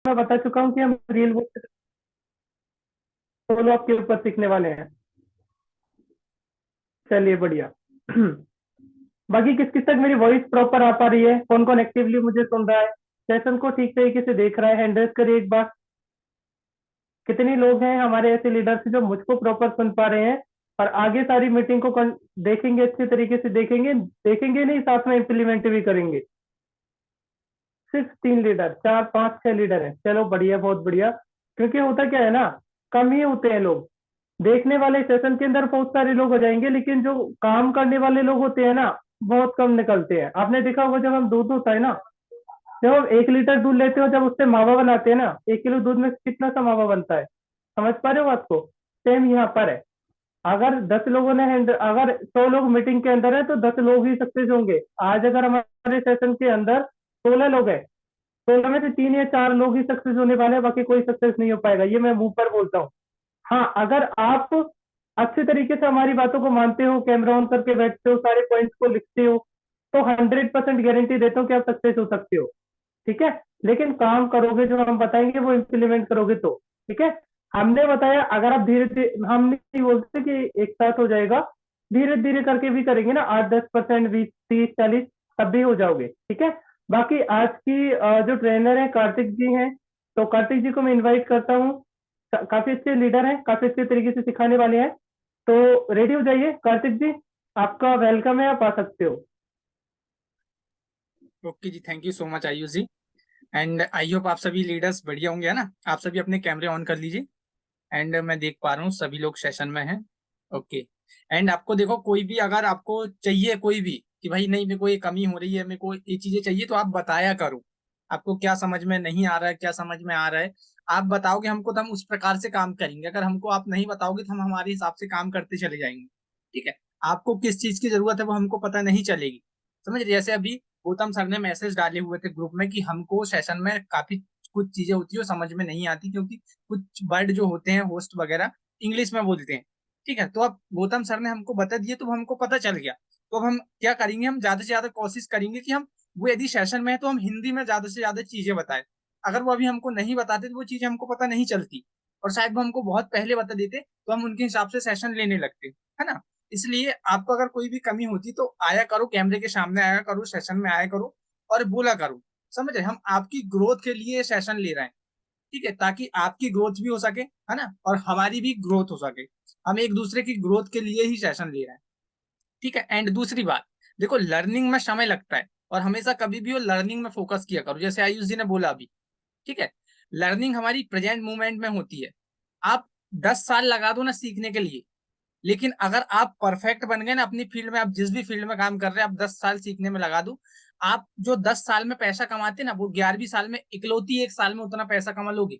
मैं बता चुका हूँ कि हम रियल वर्क सोलो आपके ऊपर सीखने वाले हैं। चलिए बढ़िया। बाकी किस किस तक मेरी वॉइस प्रॉपर आ पा रही है? कौन कौन एक्टिवली मुझे सुन रहा है? सेशन को ठीक तरीके से देख रहा है? हैंड रेज करिए एक बार। कितने लोग हैं हमारे ऐसे लीडर्स जो मुझको प्रॉपर सुन पा रहे हैं और आगे सारी मीटिंग को देखेंगे, अच्छे तरीके से देखेंगे, देखेंगे नहीं साथ में इम्प्लीमेंट भी करेंगे? सिर्फ 3 लीडर, 4 5 6 लीडर हैं। चलो बढ़िया, बहुत बढ़िया। क्योंकि होता क्या है ना, कम ही होते हैं लोग। देखने वाले सेशन के अंदर बहुत सारे लोग हो जाएंगे, लेकिन जो काम करने वाले लोग होते हैं ना, बहुत कम निकलते हैं। आपने देखा होगा जब हम दूध होता है ना, जब हम 1 लीटर दूध लेते हो, जब उससे मावा बनाते हैं ना, 1 किलो दूध में कितना सा मावा बनता है? समझ पा रहे हो बात को? सेम यहाँ पर है। अगर 10 लोगों ने अगर 100 लोग मीटिंग के अंदर है तो 10 लोग ही सक्सेस होंगे। आज अगर हमारे सेशन के अंदर 16 लोग हैं, 16 में से 3 या 4 लोग ही सक्सेस होने वाले हैं, बाकी कोई सक्सेस नहीं हो पाएगा। ये मैं मुंह पर बोलता हूँ। हाँ, अगर आप अच्छे तरीके से हमारी बातों को मानते हो, कैमरा ऑन करके बैठते हो, सारे पॉइंट्स को लिखते हो, तो 100% गारंटी देता हूँ कि आप सक्सेस हो सकते हो। ठीक है? लेकिन काम करोगे, जो हम बताएंगे वो इम्प्लीमेंट करोगे तो। ठीक है? हमने बताया, अगर आप धीरे धीरे, हम नहीं बोलते कि एक साथ हो जाएगा, धीरे धीरे करके भी करेंगे ना, 8 10%, 20 30 40, तब भी हो जाओगे। ठीक है? बाकी आज की जो ट्रेनर है कार्तिक जी हैं, तो कार्तिक जी को मैं इनवाइट करता हूँ। काफी अच्छे लीडर हैं, काफी अच्छे तरीके से सिखाने वाले हैं। तो रेडी हो जाइए कार्तिक जी, आपका वेलकम है, आप आ सकते हो। Okay ji, thank you so much Ayush ji. And I hope आप सभी लीडर्स बढ़िया होंगे, है ना? आप सभी अपने कैमरे ऑन कर लीजिए। एंड मैं देख पा रहा हूँ सभी लोग सेशन में हैं। ओके। एंड आपको देखो, कोई भी अगर आपको चाहिए कोई भी कि भाई नहीं मेरे को ये कमी हो रही है, मेरे को ये चीजें चाहिए, तो आप बताया करो। आपको क्या समझ में नहीं आ रहा है, क्या समझ में आ रहा है, आप बताओगे हमको तो हम उस प्रकार से काम करेंगे। अगर हमको आप नहीं बताओगे तो हम हमारे हिसाब से काम करते चले जाएंगे। ठीक है? आपको किस चीज की जरूरत है वो हमको पता नहीं चलेगी। समझ रहे? जैसे अभी गौतम सर ने मैसेज डाले हुए थे ग्रुप में कि हमको सेशन में काफी कुछ चीजें होती है वो समझ में नहीं आती, क्योंकि कुछ वर्ड जो होते हैं होस्ट वगैरह इंग्लिश में बोलते हैं। ठीक है? तो अब गौतम सर ने हमको बता दिए तो हमको पता चल गया। तो अब हम क्या करेंगे, हम ज्यादा से ज्यादा कोशिश करेंगे कि हम, वो यदि सेशन में है तो हम हिंदी में ज्यादा से ज्यादा चीजें बताएं। अगर वो अभी हमको नहीं बताते तो वो चीजें हमको पता नहीं चलती, और शायद वो हमको बहुत पहले बता देते तो हम उनके हिसाब से सेशन लेने लगते, है ना? इसलिए आपको अगर कोई भी कमी होती तो आया करो, कैमरे के सामने आया करो, सेशन में आया करो और बोला करो। समझ रहे? हम आपकी ग्रोथ के लिए सेशन ले रहे हैं। ठीक है? ताकि आपकी ग्रोथ भी हो सके, है ना, और हमारी भी ग्रोथ हो सके। हम एक दूसरे की ग्रोथ के लिए ही सेशन ले रहे हैं। ठीक है? एंड दूसरी बात, देखो लर्निंग में समय लगता है, और हमेशा कभी भी वो लर्निंग में फोकस किया करो, जैसे आयुष जी ने बोला अभी। ठीक है? लर्निंग हमारी प्रेजेंट मोमेंट में होती है। आप 10 साल लगा दो ना सीखने के लिए, लेकिन अगर आप परफेक्ट बन गए ना अपनी फील्ड में, आप जिस भी फील्ड में काम कर रहे हैं, आप 10 साल सीखने में लगा दो। आप जो 10 साल में पैसा कमाते ना, वो 11वीं साल में इकलौती एक साल में उतना पैसा कमा लोगे।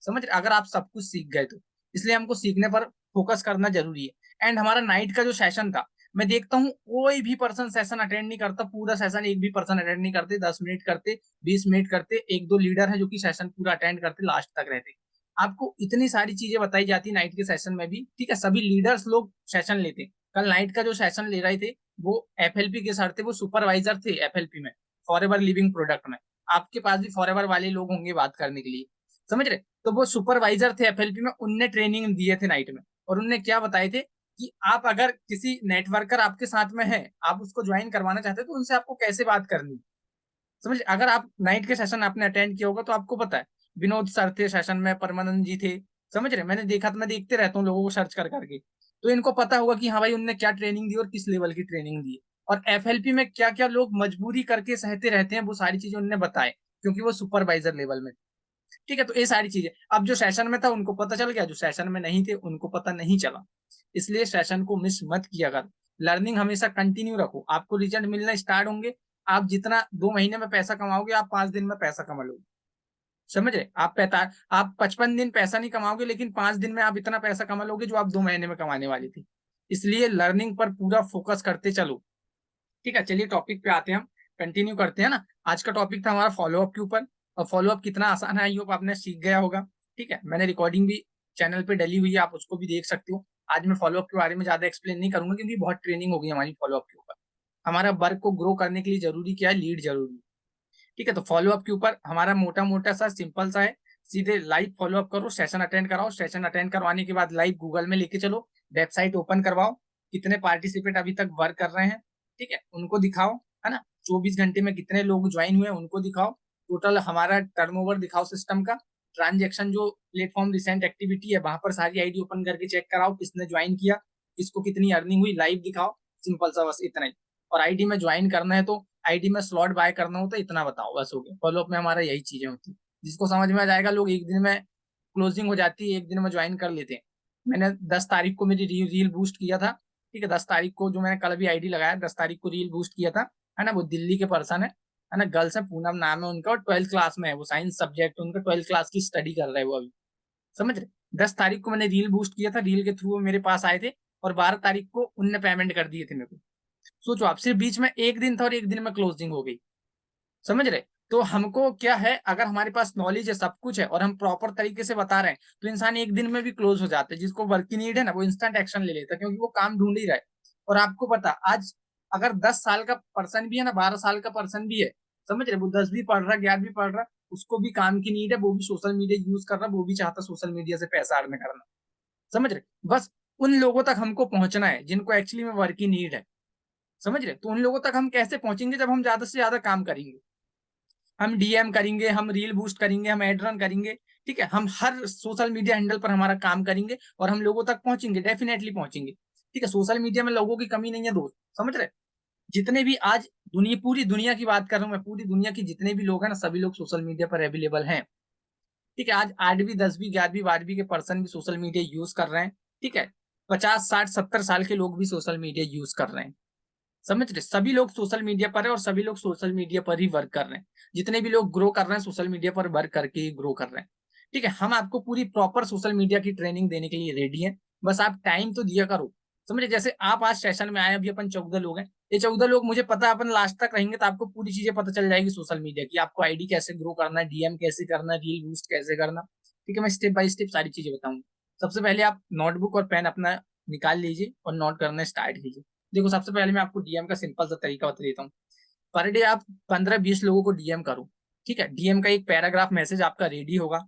समझ रहे? अगर आप सब कुछ सीख गए तो। इसलिए हमको सीखने पर फोकस करना जरूरी है। एंड हमारा नाइट का जो सेशन था, मैं देखता हूँ कोई भी पर्सन सेशन अटेंड नहीं करता, पूरा सेशन एक भी पर्सन अटेंड नहीं करते, 10 मिनट करते, 20 मिनट करते, एक दो लीडर है जो कि सेशन पूरा अटेंड करते, लास्ट तक रहते। आपको इतनी सारी चीजें बताई जाती नाइट के सेशन में भी। ठीक है? सभी लीडर्स लोग सेशन लेते। कल नाइट का जो सेशन ले रहे थे वो एफएलपी के सर थे, वो सुपरवाइजर थे एफएलपी में, फॉरएवर लिविंग प्रोडक्ट में। आपके पास भी फॉरएवर वाले लोग होंगे बात करने के लिए। समझ रहे? तो वो सुपरवाइजर थे एफएलपी में, उनने ट्रेनिंग दिए थे नाइट में, और उनने क्या बताए थे कि आप अगर किसी नेटवर्कर आपके साथ में है, आप उसको ज्वाइन करवाना चाहते हैं, तो उनसे आपको कैसे बात करनी है। समझ? अगर आप नाइट के सेशन आपने अटेंड किया होगा तो आपको पता है, विनोद सर थे सेशन में, परमानंद जी थे। समझ रहे? मैंने देखा था, मैं देखते रहता हूँ लोगों को सर्च कर करके। तो इनको पता होगा कि हाँ भाई उनने क्या ट्रेनिंग दी और किस लेवल की ट्रेनिंग दी, और एफएलपी में क्या क्या लोग मजबूरी करके सहते रहते हैं, वो सारी चीजें उन्होंने बताए, क्योंकि वो सुपरवाइजर लेवल में। ठीक है? तो ये सारी चीजें अब जो सेशन में था उनको पता चल गया, जो सेशन में नहीं थे उनको पता नहीं चला। इसलिए सेशन को मिस मत किया कर। लर्निंग हमेशा कंटिन्यू रखो, आपको रिजल्ट मिलना स्टार्ट होंगे। आप जितना 2 महीने में पैसा कमाओगे, आप 5 दिन में पैसा कमा लोगे। समझ रहे? आप 55 दिन पैसा नहीं कमाओगे, लेकिन 5 दिन में आप इतना पैसा कमा लोगे जो आप 2 महीने में कमाने वाले थे। इसलिए लर्निंग पर पूरा फोकस करते चलो। ठीक है? चलिए टॉपिक पे आते हैं, हम कंटिन्यू करते हैं ना। आज का टॉपिक था हमारा फॉलोअप के ऊपर, और फॉलोअप कितना आसान है, आई होप आपने सीख गया होगा। ठीक है? मैंने रिकॉर्डिंग भी चैनल पे डली हुई है, आप उसको भी देख सकते हो। आज मैं फॉलोअप के बारे में ज्यादा एक्सप्लेन नहीं करूंगा, क्योंकि बहुत ट्रेनिंग होगी हमारी फॉलोअप के ऊपर। हमारा वर्क को ग्रो करने के लिए जरूरी क्या है? लीड जरूरी है। ठीक है? तो फॉलोअप के ऊपर हमारा मोटा मोटा सा सिंपल सा है सीधे लाइव फॉलो अप करो, सेशन अटेंड कराओ, सेशन अटेंड करवाने के बाद लाइव गूगल में लेके चलो, वेबसाइट ओपन करवाओ, कितने पार्टिसिपेट अभी तक वर्क कर रहे हैं, ठीक है, उनको दिखाओ, है ना, 24 घंटे में कितने लोग ज्वाइन हुए उनको दिखाओ, टोटल हमारा टर्नओवर दिखाओ सिस्टम का, ट्रांजेक्शन जो प्लेटफॉर्म रिसेंट एक्टिविटी है वहां पर सारी आईडी ओपन करके चेक कराओ, किसने ज्वाइन किया, किसको कितनी अर्निंग हुई, लाइव दिखाओ, सिंपल सा बस इतना ही। और आईडी में ज्वाइन करना है तो आईडी में स्लॉट बाय करना हो तो इतना बताओ, बस हो गया। फॉलोअप में हमारा यही चीजें होती है, जिसको समझ में आ जाएगा, लोग एक दिन में क्लोजिंग हो जाती है, एक दिन में ज्वाइन कर लेते हैं। मैंने 10 तारीख को मेरी रील बूस्ट किया था, ठीक है, 10 तारीख को जो मैंने कल भी आईडी लगाया, 10 तारीख को रील बूस्ट किया था, है ना, वो दिल्ली के पर्सन है ना, गर्ल्स है, पूनम नाम है उनका, और 12th क्लास में है वो, साइंस सब्जेक्ट उनका, 12th क्लास की स्टडी कर रहे हैं वो अभी, समझ रहे। 10 तारीख को मैंने रील बूस्ट किया था, रील के थ्रू वो मेरे पास आए थे, और 12 तारीख को उनने पेमेंट कर दिए थे मेरे को। सोचो आप, सिर्फ बीच में एक दिन था और एक दिन में क्लोजिंग हो गई, समझ रहे। तो हमको क्या है, अगर हमारे पास नॉलेज है, सब कुछ है, और हम प्रॉपर तरीके से बता रहे हैं, तो इंसान एक दिन में भी क्लोज हो जाता है। जिसको वर्क की नीड है ना, वो इंस्टेंट एक्शन ले लेता है, क्योंकि वो काम ढूंढ ही रहा है। और आपको पता, आज अगर 10 साल का पर्सन भी है ना, 12 साल का पर्सन भी है, समझ रहे, वो 10 भी पढ़ रहा है, 11 भी पढ़ रहा है, उसको भी काम की नीड है, वो भी सोशल मीडिया यूज कर रहा है, वो भी चाहता सोशल मीडिया से पैसा अर्न करना, समझ रहे। बस उन लोगों तक हमको पहुंचना है जिनको एक्चुअली में वर्क की नीड है, समझ रहे। तो उन लोगों तक हम कैसे पहुंचेंगे, जब हम ज्यादा से ज्यादा काम करेंगे, हम डीएम करेंगे, हम रील बूस्ट करेंगे, हम एड रन करेंगे, ठीक है, हम हर सोशल मीडिया हैंडल पर हमारा काम करेंगे, और हम लोगों तक पहुंचेंगे, डेफिनेटली पहुंचेंगे, ठीक है। सोशल मीडिया में लोगों की कमी नहीं है दोस्त, समझ रहे। जितने भी आज दुनिया, पूरी दुनिया की बात कर रहा हूं मैं, पूरी दुनिया की जितने भी लोग हैं ना, सभी लोग सोशल मीडिया पर अवेलेबल हैं, ठीक है। आज 8वीं 10वीं 11वीं 12वीं के पर्सन भी सोशल मीडिया यूज कर रहे हैं, ठीक है। 50 60 70 साल के लोग भी सोशल मीडिया यूज कर रहे हैं, समझ रहे। सभी लोग सोशल मीडिया पर है, और सभी लोग सोशल मीडिया पर ही वर्क कर रहे हैं। जितने भी लोग ग्रो कर रहे हैं, सोशल मीडिया पर वर्क करके ही ग्रो कर रहे हैं, ठीक है। हम आपको पूरी प्रॉपर सोशल मीडिया की ट्रेनिंग देने के लिए रेडी हैं, बस आप टाइम तो दिया करो, समझे। जैसे आप आज सेशन में आए, अभी अपन 14 लोग हैं, ये 14 लोग, मुझे पता है अपन लास्ट तक रहेंगे तो आपको पूरी चीजें पता चल जाएगी सोशल मीडिया की, आपको आईडी कैसे ग्रो करना है, डीएम कैसे करना है, रील बूस्ट कैसे करना, ठीक है। मैं स्टेप बाय स्टेप सारी चीजें बताऊंगा। सबसे पहले आप नोटबुक और पेन अपना निकाल लीजिए और नोट करना स्टार्ट कीजिए। देखो, सबसे पहले मैं आपको डीएम का सिंपल सा तरीका बता देता हूँ। पर डे आप 15-20 लोगों को डीएम करो, ठीक है। डीएम का एक पैराग्राफ मैसेज आपका रेडी होगा,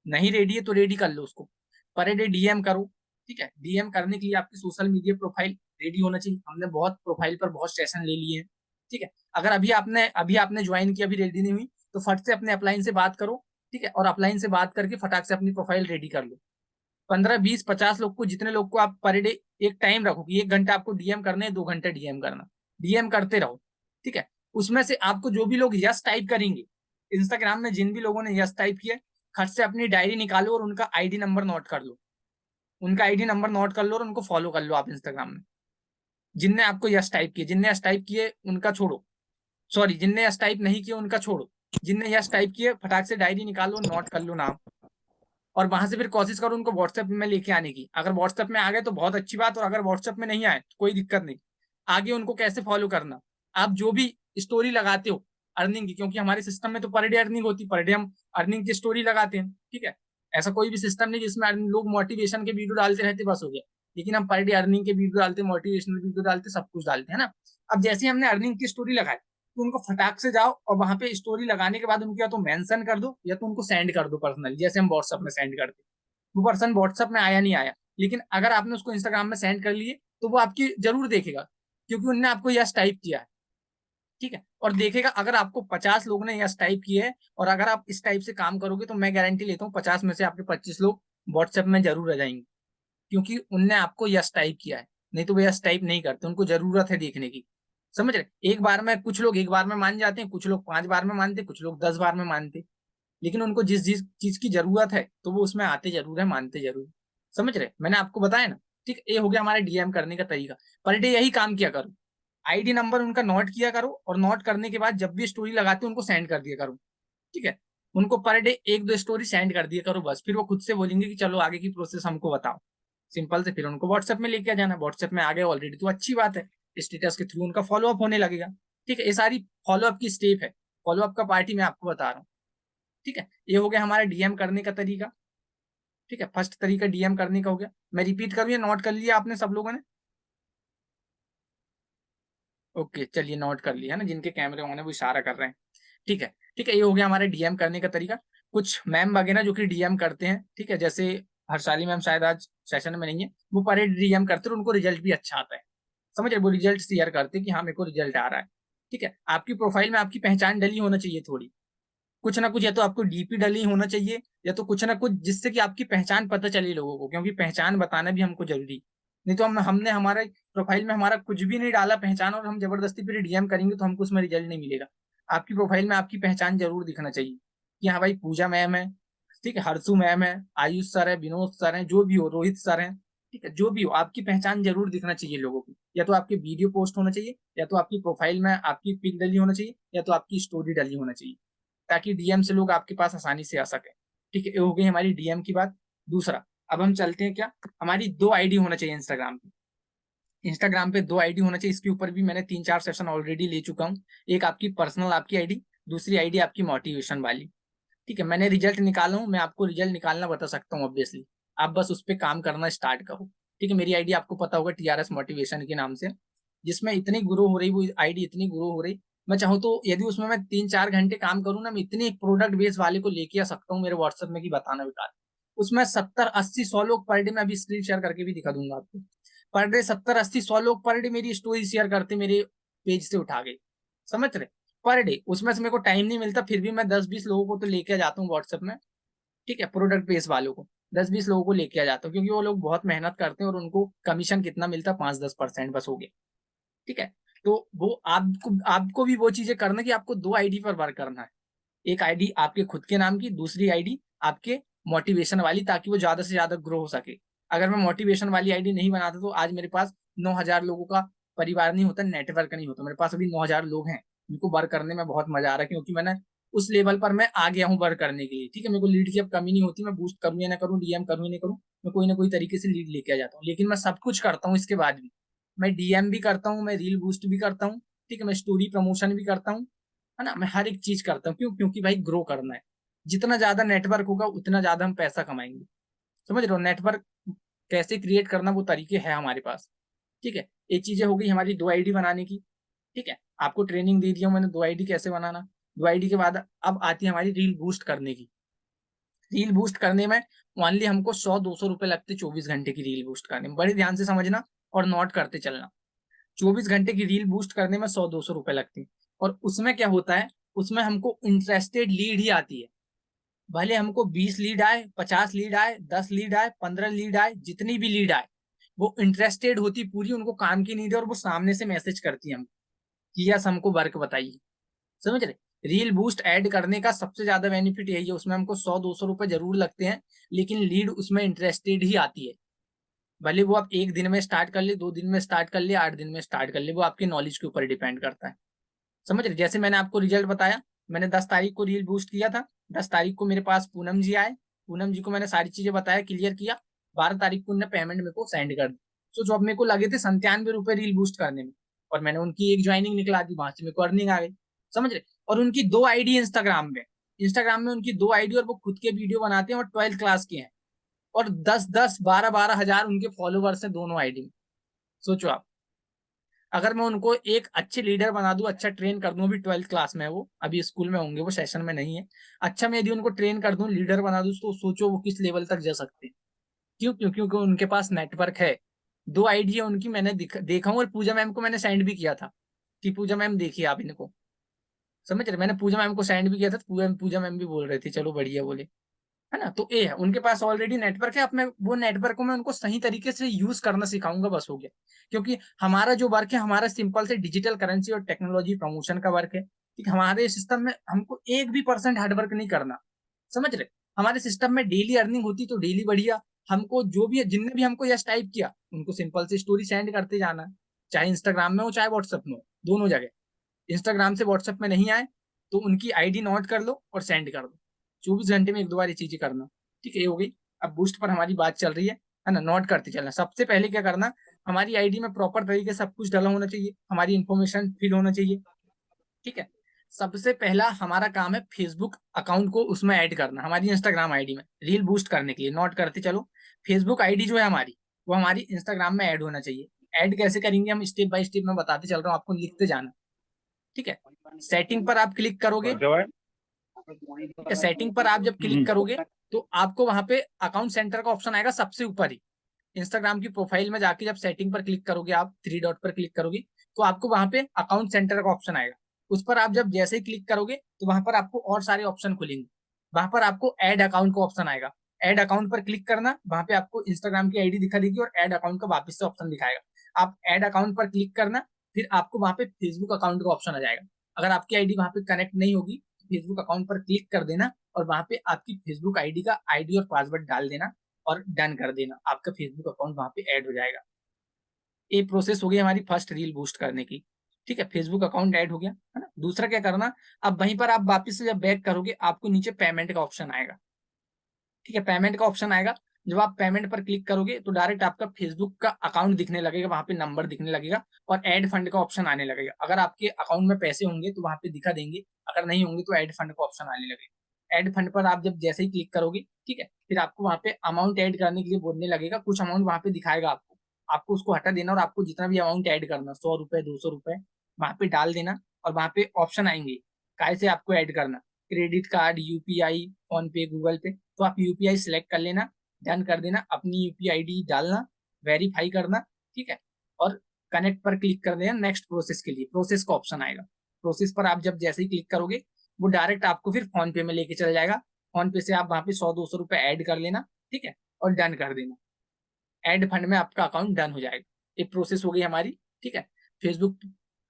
नहीं रेडी है तो रेडी कर लो उसको। पर डे डीएम करो, ठीक है। डीएम करने के लिए आपकी सोशल मीडिया प्रोफाइल रेडी होना चाहिए। हमने बहुत प्रोफाइल पर बहुत सेशन ले लिए हैं, ठीक है। अगर अभी आपने ज्वाइन किया, अभी रेडी नहीं हुई, तो फट से अपने अपलाइन से बात करो, ठीक है, और अपलाइन से बात करके फटाक से अपनी प्रोफाइल रेडी कर लो। 15 20 50 लोग को, जितने लोग को आप पर डे एक टाइम रखो कि 1 घंटा आपको डीएम करने, 2 घंटे डीएम करना, डीएम करते रहो, ठीक है। उसमें से आपको जो भी लोग यस टाइप करेंगे, इंस्टाग्राम में जिन भी लोगों ने यस टाइप किया, खट से अपनी डायरी निकालो और उनका आईडी नंबर नोट कर लो, उनका आईडी नंबर नोट कर लो और उनको फॉलो कर लो आप इंस्टाग्राम में। जिनने आपको यस टाइप किए, जिनने यस टाइप किए उनका छोड़ो, सॉरी, जिनने यस टाइप नहीं किए उनका छोड़ो, जिनने यस टाइप किए फटाक से डायरी निकालो, नोट कर लो नाम, और वहां से फिर कोशिश करो उनको व्हाट्सएप में लेके आने की। अगर व्हाट्सएप में आ गए तो बहुत अच्छी बात, और अगर व्हाट्सएप में नहीं आए तो कोई दिक्कत नहीं। आगे उनको कैसे फॉलो करना, आप जो भी स्टोरी लगाते हो अर्निंग की, क्योंकि हमारे सिस्टम में तो पर डे अर्निंग होती, पर डे हम अर्निंग की स्टोरी लगाते हैं, ठीक है। ऐसा कोई भी सिस्टम नहीं जिसमें लोग मोटिवेशन के वीडियो डालते रहते बस हो गया, लेकिन हम पर डे अर्निंग के वीडियो डालते, मोटिवेशनल वीडियो डालते, सब कुछ डालते हैं ना। अब जैसे ही हमने अर्निंग की स्टोरी लगाई, तो उनको फटाक से जाओ और वहां पे स्टोरी लगाने के बाद उनको या तो मेंशन कर दो या तो उनको सेंड कर दो पर्सनली, जैसे हम व्हाट्सएप में सेंड करते। वो पर्सन व्हाट्सएप में आया नहीं आया, लेकिन अगर आपने उसको इंस्टाग्राम में सेंड कर लिए तो वो आपकी जरूर देखेगा, क्योंकि उनने आपको यस टाइप किया है, ठीक है। और देखेगा, अगर आपको 50 लोग ने यस टाइप किए है, और अगर आप इस टाइप से काम करोगे, तो मैं गारंटी लेता हूँ 50 में से आपके 25 लोग व्हाट्सएप में जरूर आ जाएंगे, क्योंकि उनने आपको यस टाइप किया है। नहीं तो वो यस टाइप नहीं करते, उनको जरूरत है देखने की, समझ रहे। एक बार में कुछ लोग एक बार में मान जाते हैं, कुछ लोग 5 बार में मानते, कुछ लोग 10 बार में मानते, लेकिन उनको जिस जिस चीज की जरूरत है तो वो उसमें आते जरूर है, मानते जरूर है। समझ रहे, मैंने आपको बताया ना, ठीक। ये हो गया हमारे डीएम करने का तरीका। पर डे यही काम किया करो, आईडी नंबर उनका नोट किया करो, और नोट करने के बाद जब भी स्टोरी लगाते हो उनको सेंड कर दिया करो, ठीक है। उनको पर डे 1-2 स्टोरी सेंड कर दिया करो, बस। फिर वो खुद से बोलेंगे कि चलो आगे की प्रोसेस हमको बताओ, सिंपल से। फिर उनको व्हाट्सएप में लेके आ जाना, व्हाट्सएप में आ गए ऑलरेडी तो अच्छी बात है, स्टेटस के थ्रू उनका फॉलोअप होने लगेगा, ठीक है। ये सारी फॉलोअप की स्टेप है, फॉलोअप का पार्टी मैं आपको बता रहा हूँ, ठीक है। ये हो गया हमारा डीएम करने का तरीका, ठीक है। फर्स्ट तरीका डीएम करने का हो गया। मैं रिपीट करूँ या नोट कर लिया आपने सब लोगों ने? ओके, चलिए नोट कर लिया है ना, जिनके कैमरे ऑन है वो इशारा कर रहे हैं, ठीक है, ठीक है। ये हो गया हमारे डीएम करने का तरीका। कुछ मैम वगैरह जो कि डीएम करते हैं, ठीक है, जैसे हर्षाली मैम शायद आज सेशन में नहीं है, वो पर डीएम करते हैं और उनको रिजल्ट भी अच्छा आता है, समझ रहे, वो रिजल्ट शेयर करते हैं कि हाँ मेरे को रिजल्ट आ रहा है, ठीक है। आपकी प्रोफाइल में आपकी पहचान डली होना चाहिए थोड़ी, कुछ ना कुछ, या तो आपको डीपी डली होना चाहिए, या तो कुछ ना कुछ जिससे कि आपकी पहचान पता चले लोगों को, क्योंकि पहचान बताना भी हमको जरूरी, नहीं तो हमने हमारे प्रोफाइल में हमारा कुछ भी नहीं डाला पहचान और हम जबरदस्ती फिर डीएम करेंगे तो हमको उसमें रिजल्ट नहीं मिलेगा। आपकी प्रोफाइल में आपकी पहचान जरूर दिखना चाहिए कि हाँ भाई पूजा मैम है, ठीक है, हर्षु मैम है, आयुष सर है, विनोद सर है, जो भी हो, रोहित सर है, ठीक है, जो भी हो, आपकी पहचान जरूर दिखना चाहिए लोगों को, या तो आपके वीडियो पोस्ट होना चाहिए, या तो आपकी प्रोफाइल में आपकी पिक डली होना चाहिए, या तो आपकी स्टोरी डली होना चाहिए, ताकि डीएम से लोग आपके पास आसानी से आ सके, ठीक है। ये हो गई हमारी डीएम की बात। दूसरा, अब हम चलते हैं क्या, हमारी 2 आईडी होना चाहिए इंस्टाग्राम पे। इंस्टाग्राम पे 2 आईडी होना चाहिए, इसके ऊपर भी मैंने 3-4 सेशन ऑलरेडी ले चुका हूँ। एक आपकी पर्सनल आपकी आईडी, दूसरी आईडी आपकी मोटिवेशन वाली, ठीक है। मैंने रिजल्ट निकाला हूँ, मैं आपको रिजल्ट निकालना बता सकता हूँ ऑब्वियसली, आप बस उस पर काम करना स्टार्ट करो, ठीक है। मेरी आईडी आपको पता होगा टीआरएस मोटिवेशन के नाम से, जिसमें इतनी ग्रो हो रही, वो आईडी इतनी ग्रो हो रही, मैं चाहूँ तो यदि उसमें मैं 3-4 घंटे काम करूँ ना, मैं इतनी प्रोडक्ट बेस वाले को लेके आ सकता हूँ मेरे व्हाट्सएप में कि बताना बेकार। उसमें 70-80-100 लोग पर डे, मैं अभी स्क्रीन शेयर करके भी दिखा दूंगा आपको, पर डे 70-80-100 लोग पर डे मेरी स्टोरी शेयर करते मेरे पेज से उठा के, समझ रहे, पर डे। उसमें से मेरे को टाइम नहीं मिलता, फिर भी मैं 10-20 लोगों को तो लेके जाता हूँ व्हाट्सएप में, ठीक है, प्रोडक्ट बेस वालों को 10-20 लोगों को लेके आ जाता हूँ, क्योंकि वो लोग बहुत मेहनत करते हैं और उनको कमीशन कितना मिलता है, 5-10% बस हो गया, ठीक है। तो वो आपको आपको भी वो चीजें करना कि आपको 2 आईडी पर वर्क करना है, एक आईडी आपके खुद के नाम की, दूसरी आईडी आपके मोटिवेशन वाली, ताकि वो ज्यादा से ज्यादा ग्रो हो सके। अगर मैं मोटिवेशन वाली आईडी नहीं बनाता तो आज मेरे पास 9,000 लोगों का परिवार नहीं होता, नेटवर्क नहीं होता। मेरे पास अभी 9,000 लोग हैं जिनको वर्क करने में बहुत मजा आ रहा है, क्योंकि मैंने उस लेवल पर मैं आ गया हूँ वर्क करने के लिए, ठीक है। मेरे को लीड की अब कमी नहीं होती, मैं बूस्ट करूँ या ना करूँ, डीएम करूँ या नहीं करूँ, मैं कोई ना कोई तरीके से लीड लेके आ जाता हूँ। लेकिन मैं सब कुछ करता हूँ इसके बाद भी, मैं डीएम भी करता हूँ, मैं रील बूस्ट भी करता हूँ, ठीक है, मैं स्टोरी प्रमोशन भी करता हूँ, है ना, मैं हर एक चीज करता हूँ। क्यों? क्योंकि भाई ग्रो करना है, जितना ज्यादा नेटवर्क होगा उतना ज्यादा हम पैसा कमाएंगे, समझ रहे हो। नेटवर्क कैसे क्रिएट करना, वो तरीके हैं हमारे पास, ठीक है। एक चीजें हो गई हमारी 2 आईडी बनाने की, ठीक है, आपको ट्रेनिंग दे दिया मैंने 2 आईडी कैसे बनाना। 2 आईडी के बाद अब आती है हमारी रील बूस्ट करने की। रील बूस्ट करने में ओनली हमको 100-200 रुपए लगते 24 घंटे की रील बूस्ट करने में, बड़े ध्यान से समझना और नोट करते चलना। 24 घंटे की रील बूस्ट करने में 100-200 रुपए लगते हैं। और उसमें क्या होता है, उसमें हमको इंटरेस्टेड लीड ही आती है, भले हमको 20 लीड आए, 50 लीड आए, 10 लीड आए, 15 लीड आए, जितनी भी लीड आए, वो इंटरेस्टेड होती पूरी, उनको काम की नीड है, और वो सामने से मैसेज करती है हमको कि यस हमको वर्क बताइए, समझ रहे। रील बूस्ट ऐड करने का सबसे ज्यादा बेनिफिट यही है, उसमें हमको 100-200 रुपए जरूर लगते हैं, लेकिन लीड उसमें इंटरेस्टेड ही आती है। भले वो आप 1 दिन में स्टार्ट कर ले, 2 दिन में स्टार्ट कर ले, 8 दिन में स्टार्ट कर ले, वो आपके नॉलेज के ऊपर डिपेंड करता है, समझ रहे। जैसे मैंने आपको रिजल्ट बताया, मैंने 10 तारीख को रील बूस्ट किया था, 10 तारीख को मेरे पास पूनम जी आए, पूनम जी को मैंने सारी चीजें बताया, क्लियर किया, 12 तारीख को उन्होंने पेमेंट मेरे को सेंड कर दी। तो जो अब मेरे को लगे थे 97 रुपए रील बूस्ट करने में, और मैंने उनकी एक ज्वाइनिंग निकला दी, वहां से मेरे को अर्निंग आ गई, समझ रहे। और उनकी 2 आईडी इंस्टाग्राम में उनकी 2 आईडी, और वो खुद के वीडियो बनाते हैं और 12th क्लास के हैं, और 10-10, 12-12 हजार उनके फॉलोवर्स हैं दोनों आईडी में। सोचो आप, अगर मैं उनको एक अच्छे लीडर बना दूं, अच्छा ट्रेन कर दूं, अभी 12th क्लास में है वो, अभी स्कूल में होंगे, वो सेशन में नहीं है, अच्छा मैं यदि उनको ट्रेन कर दूं, लीडर बना दूं, तो सोचो वो किस लेवल तक जा सकते हैं। क्यों? क्योंकि उनके पास नेटवर्क है। 2 आईडी है उनकी, मैंने देखा हूं, और पूजा मैम को मैंने सेंड भी किया था कि पूजा मैम देखिए आप इनको, समझ रहे। मैंने पूजा मैम को सेंड भी किया था, तो पूजा मैम भी बोल रहे थे चलो बढ़िया बोले, है ना। तो ये है, उनके पास ऑलरेडी नेटवर्क है, अब मैं वो नेटवर्क को मैं उनको सही तरीके से यूज करना सिखाऊंगा, बस हो गया। क्योंकि हमारा जो वर्क है, हमारा सिंपल से डिजिटल करेंसी और टेक्नोलॉजी प्रमोशन का वर्क है, ठीक। हमारे सिस्टम में हमको 1% हार्डवर्क नहीं करना, समझ रहे। हमारे सिस्टम में डेली अर्निंग होती तो डेली बढ़िया, हमको जो भी जिनने भी हमको यस टाइप किया उनको सिंपल से स्टोरी सेंड करते जाना है, चाहे इंस्टाग्राम में हो चाहे व्हाट्सएप में हो, दोनों जगह। इंस्टाग्राम से व्हाट्सएप में नहीं आए तो उनकी आईडी नोट कर लो और सेंड कर दो, 24 घंटे में 1-2 बार ये चीजें करना, ठीक है। ये हो गई। अब बूस्ट पर हमारी बात चल रही है ना, नोट करते चलना। सबसे पहले क्या करना, हमारी आईडी में प्रॉपर तरीके से सब कुछ डाला होना चाहिए, हमारी इंफॉर्मेशन फिल होना चाहिए, ठीक है। सबसे पहला हमारा काम है फेसबुक अकाउंट को उसमें ऐड करना, हमारी इंस्टाग्राम आईडी में रील बूस्ट करने के लिए, नोट करते चलो। फेसबुक आईडी जो है हमारी, वो हमारी इंस्टाग्राम में ऐड होना चाहिए। ऐड कैसे करेंगे हम, स्टेप बाय स्टेप मैं बताते चल रहा हूँ, आपको लिखते जाना, ठीक है। सेटिंग पर आप क्लिक करोगे, ठीक है, सेटिंग पर आप जब क्लिक करोगे तो आपको वहां पे अकाउंट सेंटर का ऑप्शन आएगा सबसे ऊपर ही। इंस्टाग्राम की प्रोफाइल में जाके जब सेटिंग पर क्लिक करोगे, आप थ्री डॉट पर क्लिक करोगे तो आपको वहां पे अकाउंट सेंटर का ऑप्शन आएगा। उस पर आप जब जैसे ही क्लिक करोगे तो वहां पर आपको और सारे ऑप्शन खुलेंगे। वहां पर आपको ऐड अकाउंट का ऑप्शन आएगा। ऐड अकाउंट पर क्लिक करना, वहां पे आपको इंस्टाग्राम की आईडी दिखा देगी और ऐड अकाउंट का वापस से ऑप्शन दिखाएगा। आप ऐड अकाउंट पर क्लिक करना, फिर आपको वहां पे फेसबुक अकाउंट का ऑप्शन आ जाएगा। अगर आपकी आईडी वहां पे कनेक्ट नहीं होगी तो फेसबुक अकाउंट पर क्लिक कर देना और वहां पे आपकी फेसबुक आईडी का आईडी और पासवर्ड डाल देना और डन कर देना, आपका फेसबुक अकाउंट वहां पे ऐड हो जाएगा। ये प्रोसेस हो गई हमारी फर्स्ट रील बूस्ट करने की। ठीक है, फेसबुक अकाउंट ऐड हो गया है ना। दूसरा क्या करना, अब वहीं पर आप वापस से जब बैक करोगे आपको नीचे पेमेंट का ऑप्शन आएगा। ठीक है, पेमेंट का ऑप्शन आएगा। जब आप पेमेंट पर क्लिक करोगे तो डायरेक्ट आपका फेसबुक का अकाउंट दिखने लगेगा, वहां पे नंबर दिखने लगेगा और ऐड फंड का ऑप्शन आने लगेगा। अगर आपके अकाउंट में पैसे होंगे तो वहां पे दिखा देंगे, अगर नहीं होंगे तो ऐड फंड का ऑप्शन आने लगेगा। ऐड फंड पर आप जब जैसे ही क्लिक करोगे, ठीक है, फिर आपको वहां पे अमाउंट ऐड करने के लिए बोलने लगेगा। कुछ अमाउंट वहां पे दिखाएगा आपको, आपको उसको हटा देना और आपको जितना भी अमाउंट ऐड करना, 100 रुपए 200 रुपए, वहां पे डाल देना। और वहां पे ऑप्शन आएंगे कैसे आपको ऐड करना, क्रेडिट कार्ड, यूपीआई, फोन पे, गूगल पे। तो आप यूपीआई सिलेक्ट कर लेना, डन कर देना, अपनी यूपीआई आईडी डालना, वेरीफाई करना। ठीक है, और कनेक्ट पर क्लिक कर देना। नेक्स्ट प्रोसेस के लिए प्रोसेस का ऑप्शन आएगा। प्रोसेस पर आप जब जैसे ही क्लिक करोगे वो डायरेक्ट आपको फिर फोन पे में लेके चला जाएगा। फोन पे से आप वहां पे 100-200 रुपए ऐड कर लेना, ठीक है, और डन कर देना। ऐड फंड में आपका अकाउंट डन हो जाएगा। ये प्रोसेस हो गई हमारी। ठीक है, फेसबुक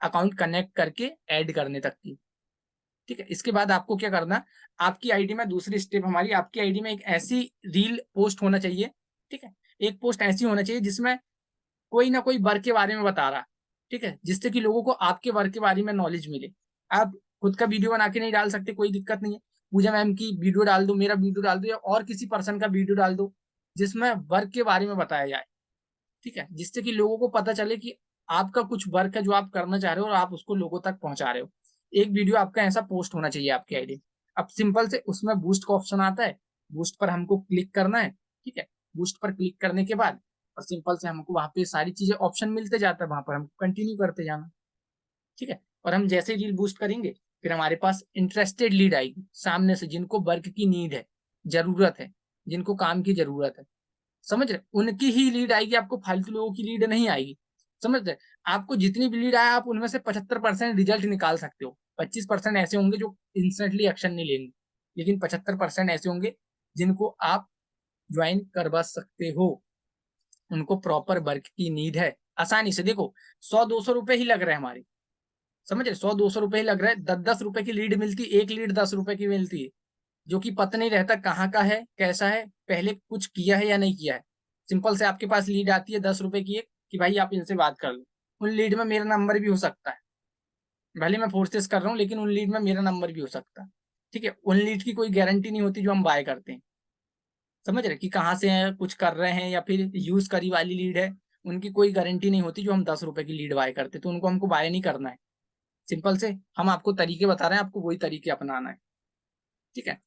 अकाउंट कनेक्ट करके ऐड करने तक की। ठीक है, इसके बाद आपको क्या करना, आपकी आईडी में दूसरी स्टेप हमारी, आपकी आईडी में एक ऐसी रील पोस्ट होना चाहिए। ठीक है, एक पोस्ट ऐसी होना चाहिए जिसमें कोई ना कोई वर्क के बारे में बता रहा है। ठीक है, जिससे कि लोगों को आपके वर्क के बारे में नॉलेज मिले। आप खुद का वीडियो बना के नहीं डाल सकते, कोई दिक्कत नहीं है। पूजा मैम की वीडियो डाल दो, मेरा वीडियो डाल दो, या और किसी पर्सन का वीडियो डाल दो जिसमें वर्क के बारे में बताया जाए। ठीक है, जिससे कि लोगों को पता चले कि आपका कुछ वर्क है जो आप करना चाह रहे हो और आप उसको लोगों तक पहुंचा रहे हो। एक वीडियो आपका ऐसा पोस्ट होना चाहिए आपकी आईडी। अब सिंपल से उसमें बूस्ट का ऑप्शन आता है, बूस्ट पर हमको क्लिक करना है। ठीक है, बूस्ट पर क्लिक करने के बाद और सिंपल से हमको वहां पे सारी चीजें ऑप्शन मिलते जाता है, वहां पर हमको कंटिन्यू करते जाना। ठीक है, और हम जैसे रील बूस्ट करेंगे फिर हमारे पास इंटरेस्टेड लीड आएगी सामने से, जिनको वर्क की नीड है, जरूरत है, जिनको काम की जरूरत है। समझ रहे, उनकी ही लीड आएगी, आपको फालतू लोगों की लीड नहीं आएगी। समझ रहे, आपको जितनी भी लीड आए आप उनमें से 75% रिजल्ट निकाल सकते हो। 25% ऐसे होंगे जो इंस्टेंटली एक्शन नहीं लेंगे, लेकिन 75% ऐसे होंगे जिनको आप ज्वाइन करवा सकते हो। उनको प्रॉपर वर्क की नीड है। आसानी से देखो, 100-200 रुपए ही लग रहे हैं हमारे, समझ रहे, 100-200 रुपए ही लग रहा है। 10-10 रुपए की लीड मिलती, एक लीड 10 रुपए की मिलती है, जो कि पता नहीं रहता कहाँ का है, कैसा है, पहले कुछ किया है या नहीं किया है। सिंपल से आपके पास लीड आती है 10 रुपए की एक, कि भाई आप इनसे बात कर लो। उन लीड में मेरा नंबर भी हो सकता है, भले मैं फोर्सेस कर रहा हूँ लेकिन उन लीड में मेरा नंबर भी हो सकता है। ठीक है, उन लीड की कोई गारंटी नहीं होती जो हम बाय करते हैं। समझ रहे, कि कहाँ से है, कुछ कर रहे हैं या फिर यूज करी वाली लीड है, उनकी कोई गारंटी नहीं होती। जो हम 10 रुपए की लीड बाय करते तो उनको हमको बाय नहीं करना है। सिंपल से हम आपको तरीके बता रहे हैं, आपको वही तरीके अपनाना है। ठीक है,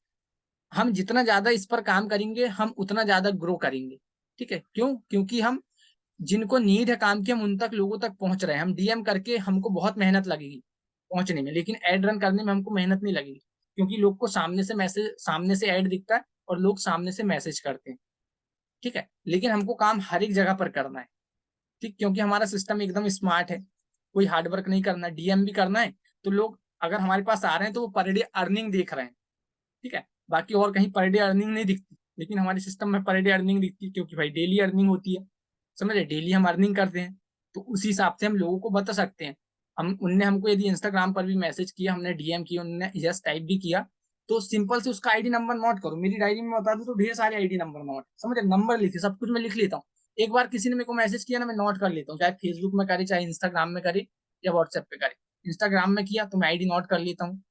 हम जितना ज्यादा इस पर काम करेंगे हम उतना ज्यादा ग्रो करेंगे। ठीक है, क्यों, क्योंकि हम जिनको नीड है काम की हम उन तक लोगों तक पहुंच रहे हैं। हम डीएम करके हमको बहुत मेहनत लगेगी पहुंचने में, लेकिन एड रन करने में हमको मेहनत नहीं लगेगी, क्योंकि लोग को सामने से मैसेज, सामने से ऐड दिखता है और लोग सामने से मैसेज करते हैं। ठीक है, लेकिन हमको काम हर एक जगह पर करना है। ठीक, क्योंकि हमारा सिस्टम एकदम स्मार्ट है, कोई हार्डवर्क नहीं करना, डीएम भी करना है। तो लोग अगर हमारे पास आ रहे हैं तो वो पर डे अर्निंग देख रहे हैं। ठीक है, बाकी और कहीं पर डे अर्निंग नहीं दिखती, लेकिन हमारे सिस्टम में पर डे अर्निंग दिखती है, क्योंकि भाई डेली अर्निंग होती है। समझ रहे, डेली हम अर्निंग करते हैं, तो उसी हिसाब से हम लोगों को बता सकते हैं। हम उनने हमको यदि इंस्टाग्राम पर भी मैसेज किया, हमने डीएम किया, उन्होंने यस टाइप भी किया, तो सिंपल से उसका आईडी नंबर नोट करो। मेरी डायरी में बता दूं तो ढेर सारे आईडी नंबर नोट, समझ रहे, नंबर लिखे, सब कुछ मैं लिख लेता हूँ। एक बार किसी ने मेरे को मैसेज किया ना, मैं नोट कर लेता हूँ, चाहे फेसबुक में करे, चाहे इंस्टाग्राम में करे, या व्हाट्सएप पे करे। इंस्टाग्राम में किया तो मैं आईडी नोट कर लेता हूँ,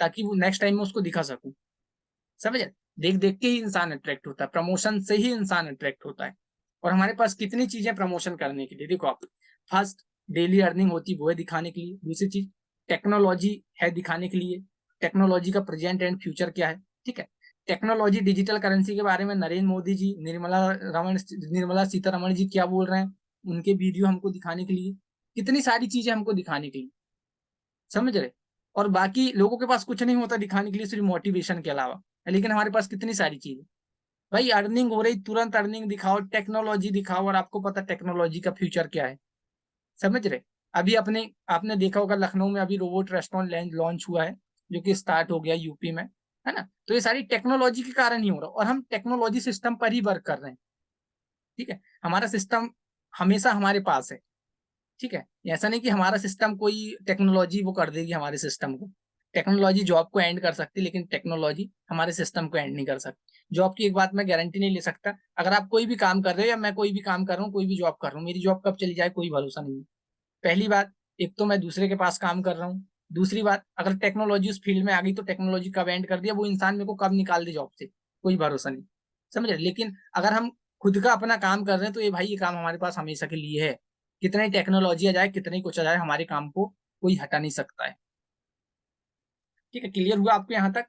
ताकि वो नेक्स्ट टाइम में उसको दिखा सकूं। समझ रहे, देख देख के ही इंसान अट्रैक्ट होता है, प्रमोशन से ही इंसान अट्रैक्ट होता है। और हमारे पास कितनी चीजें प्रमोशन करने के लिए, देखो आप, फर्स्ट डेली अर्निंग होती है, वो है दिखाने के लिए। दूसरी चीज टेक्नोलॉजी है, दिखाने के लिए, टेक्नोलॉजी का प्रेजेंट एंड फ्यूचर क्या है। ठीक है, टेक्नोलॉजी डिजिटल करेंसी के बारे में नरेंद्र मोदी जी, निर्मला सीतारमण जी क्या बोल रहे हैं, उनके वीडियो हमको दिखाने के लिए, कितनी सारी चीजें हमको दिखाने के लिए। समझ रहे, और बाकी लोगों के पास कुछ नहीं होता दिखाने के लिए सिर्फ मोटिवेशन के अलावा, लेकिन हमारे पास कितनी सारी चीजें। भाई अर्निंग हो रही, तुरंत अर्निंग दिखाओ, टेक्नोलॉजी दिखाओ, और आपको पता टेक्नोलॉजी का फ्यूचर क्या है, समझ रहे। अभी अपने आपने देखा होगा लखनऊ में अभी रोबोट रेस्टोरेंट लॉन्च हुआ है, जो कि स्टार्ट हो गया यूपी में, है ना। तो ये सारी टेक्नोलॉजी के कारण ही हो रहा है, और हम टेक्नोलॉजी सिस्टम पर ही वर्क कर रहे हैं, ठीक है। हमारा सिस्टम हमेशा हमारे पास है, ठीक है। ऐसा नहीं कि हमारा सिस्टम कोई टेक्नोलॉजी वो कर देगी हमारे सिस्टम को। टेक्नोलॉजी जॉब को एंड कर सकती है, लेकिन टेक्नोलॉजी हमारे सिस्टम को एंड नहीं कर सकती। जॉब की एक बात मैं गारंटी नहीं ले सकता, अगर आप कोई भी काम कर रहे हो या मैं कोई भी काम कर रहा हूँ, कोई भी जॉब कर रहा हूँ, मेरी जॉब कब चली जाए कोई भरोसा नहीं है। पहली बात, एक तो मैं दूसरे के पास काम कर रहा हूँ। दूसरी बात, अगर टेक्नोलॉजी उस फील्ड में आ गई तो टेक्नोलॉजी कब एंड कर दिया, वो इंसान मेरे को कब निकाल दे जॉब से, कोई भरोसा नहीं, समझ रहे। लेकिन अगर हम खुद का अपना काम कर रहे हैं तो ये भाई ये काम हमारे पास हमेशा के लिए है। कितना ही टेक्नोलॉजी आ जाए, कितना ही कुछ आ जाए, हमारे काम को कोई हटा नहीं सकता है, ठीक है। क्लियर हुआ आपको यहाँ तक?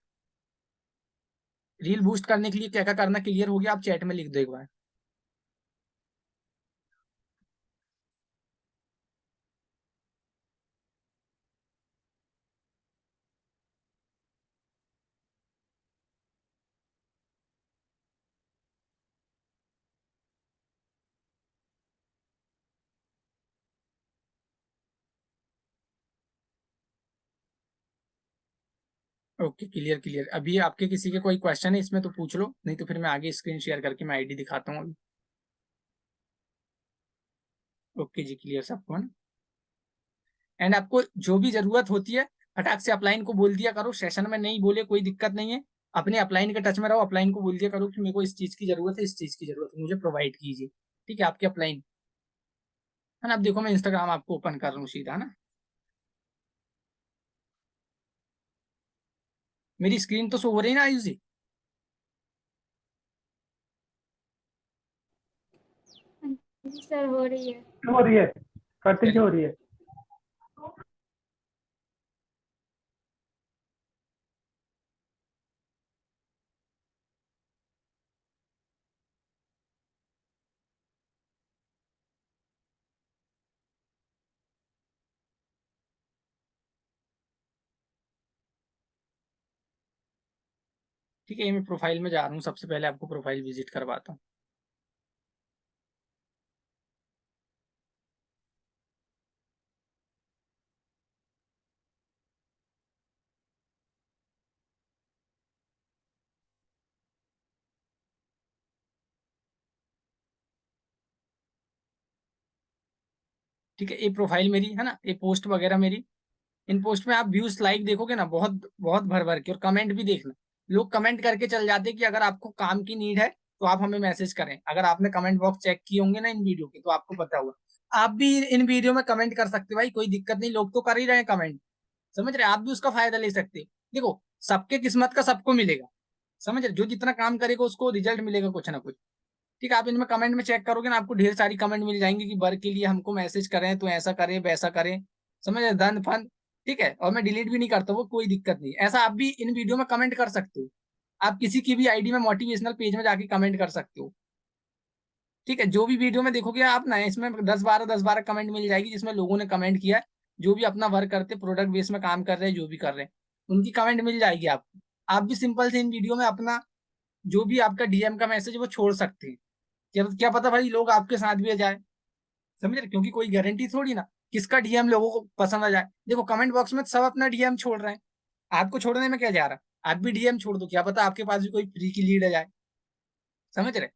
रील बूस्ट करने के लिए क्या क्या करना क्लियर हो गया? आप चैट में लिख दो एक बार। Okay, clear clear. अभी आपके किसी के कोई क्वेश्चन है इसमें तो पूछ लो, नहीं तो फिर मैं आगे स्क्रीन शेयर करके मैं आईडी दिखाता हूँ अभी। ओके जी, क्लियर सबको ना। एंड आपको जो भी जरूरत होती है फटाक से अपलाइन को बोल दिया करो, सेशन में नहीं बोले कोई दिक्कत नहीं है, अपने अपलाइन के टच में रहो, अपलाइन को बोल दिया करो कि मेरे को इस चीज की जरूरत है, इस चीज की जरूरत है, मुझे प्रोवाइड कीजिए, ठीक है। आपके अपलाइन है ना। अब देखो मैं इंस्टाग्राम आपको ओपन कर रहा हूँ सीधा ना, मेरी स्क्रीन तो शो हो रही है ना आयुष जी? जी सर, हो रही है। क्यों हो रही है? कटिंग क्यों हो रही है? ठीक है, ये मैं प्रोफाइल में जा रहा हूँ, सबसे पहले आपको प्रोफाइल विजिट करवाता हूँ। ठीक है, ये प्रोफाइल मेरी है ना, ये पोस्ट वगैरह मेरी। इन पोस्ट में आप व्यूज लाइक देखोगे ना, बहुत बहुत भर भर के, और कमेंट भी देखना। लोग कमेंट करके चल जाते हैं कि अगर आपको काम की नीड है तो आप हमें मैसेज करें। अगर आपने कमेंट बॉक्स चेक किए होंगे ना इन वीडियो के, तो आपको पता होगा। आप भी इन वीडियो में कमेंट कर सकते हो भाई, कोई दिक्कत नहीं, लोग तो कर ही रहे हैं कमेंट, समझ रहे। आप भी उसका फायदा ले सकते हो। देखो, सबके किस्मत का सबको मिलेगा, समझ रहे। जो जितना काम करेगा उसको रिजल्ट मिलेगा कुछ ना कुछ, ठीक है। आप इनमें कमेंट में चेक करोगे ना, आपको ढेर सारी कमेंट मिल जाएंगे कि वर्क के लिए हमको मैसेज करें तो ऐसा करें वैसा करें, समझ रहे, धन फन, ठीक है। और मैं डिलीट भी नहीं करता, वो कोई दिक्कत नहीं। ऐसा आप भी इन वीडियो में कमेंट कर सकते हो, आप किसी की भी आईडी में मोटिवेशनल पेज में जाके कमेंट कर सकते हो, ठीक है। जो भी वीडियो में देखोगे आप ना, इसमें 10-12 कमेंट मिल जाएगी जिसमें लोगों ने कमेंट किया है, जो भी अपना वर्क करते, प्रोडक्ट बेस में काम कर रहे हैं, जो भी कर रहे हैं, उनकी कमेंट मिल जाएगी आपको। आप भी सिंपल से इन वीडियो में अपना जो भी आपका डीएम का मैसेज वो छोड़ सकते हैं। क्या पता भाई लोग आपके साथ भी आ जाए, समझ रहे, क्योंकि कोई गारंटी थोड़ी ना किसका डीएम लोगों को पसंद आ जाए। देखो कमेंट बॉक्स में सब अपना डीएम छोड़ रहे हैं, आपको छोड़ने में क्या जा रहा है, आप भी डीएम छोड़ दो, क्या पता आपके पास भी कोई फ्री की लीड आ जाए, समझ रहे।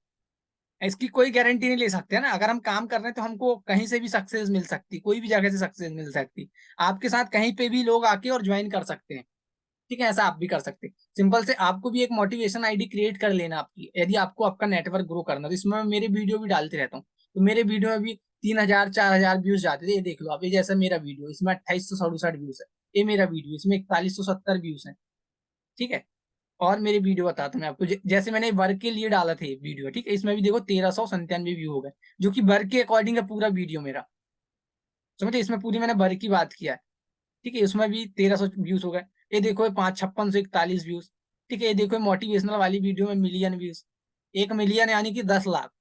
इसकी कोई गारंटी नहीं ले सकते ना। अगर हम काम कर रहे हैं तो हमको कहीं से भी सक्सेस मिल सकती, कोई भी जगह से सक्सेस मिल सकती, आपके साथ कहीं पे भी लोग आके और ज्वाइन कर सकते हैं, ठीक है। ऐसा आप भी कर सकते हैं। सिंपल से आपको भी एक मोटिवेशन आईडी क्रिएट कर लेना आपकी, यदि आपको आपका नेटवर्क ग्रो करना। तो इसमें मैं मेरे वीडियो भी डालते रहता हूँ, तो मेरे वीडियो में भी 3,000-4,000 व्यूज जाते थे। ये देख लो आप, ये जैसा मेरा वीडियो, इसमें 2867 व्यूज है। ये मेरा वीडियो, इसमें 4170 व्यूज है, ठीक है। और मेरे वीडियो बताता हूँ मैं आपको, जैसे मैंने वर्क के लिए डाला था वीडियो, ठीक है, इसमें भी देखो 1397 व्यू हो गए, जो कि वर्क के अकॉर्डिंग है पूरा वीडियो मेरा, समझे। इसमें पूरी मैंने वर्क की बात किया है, ठीक है। उसमें भी 1300 व्यूज हो गए। ये देखो 5641 व्यूज, ठीक है। ये देखो मोटिवेशनल वाली वीडियो में मिलियन व्यूज, 1 मिलियन यानी कि 10 लाख,